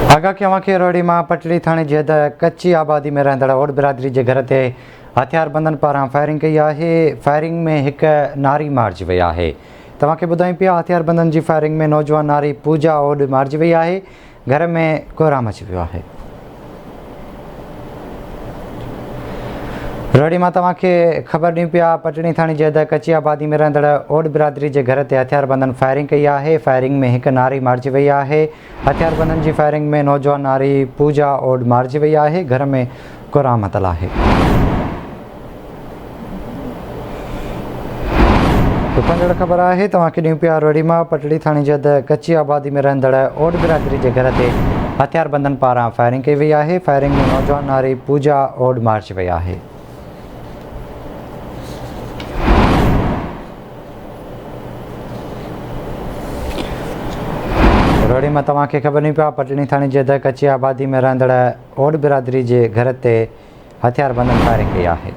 आगा कयां खे रोड़ी मां पटड़ी थाणे जे हद कच्ची आबादी में रहंदड़ ओड बिरादरी के घर ते हथियारबंदन पारां फायरिंग कई है। फायरिंग में एक नारी मारिजी वई है। तव्हांखे ॿुधायूं पिया हथियारबंदन जी फायरिंग में नौजवान नारी पूजा ओड मारिजी वई है। घर में कोहराम अची वियो है। रोड़ी मां तव्हांखे ख़बर ॾियूं पिया पटड़ी थाणे जे हद कच्ची आबादी में रहंदड़ ओड बिरादरी के घर ते हथियारबंदन फायरिंग कई है। फायरिंग में एक नारी मारिजी वई है। हथियारबंदन की फायरिंग में नौजवान नारी पूजा ओड मारिजी वई है। घर में कोहराम मतल है। दुपंजड़ खबर है तव्हांखे ॾियूं पिया रोड़ी मां पटड़ी थाणे जे हद कच्ची आबादी में रहंदड़ ओड बिरादरी के घर ते हथियारबंदन पारां फायरिंग कई वई है। फायरिंग में नौजवान नारी पूजा ओड मारिजी वई है। रोड़ी में तव्हांखे ख़बर नहीं पिया पटड़ी थाणे जे हद कच्ची आबादी में रहंदड़ ओड बिरादरी के घर ते हथियारबंदन फायरिंग कई है।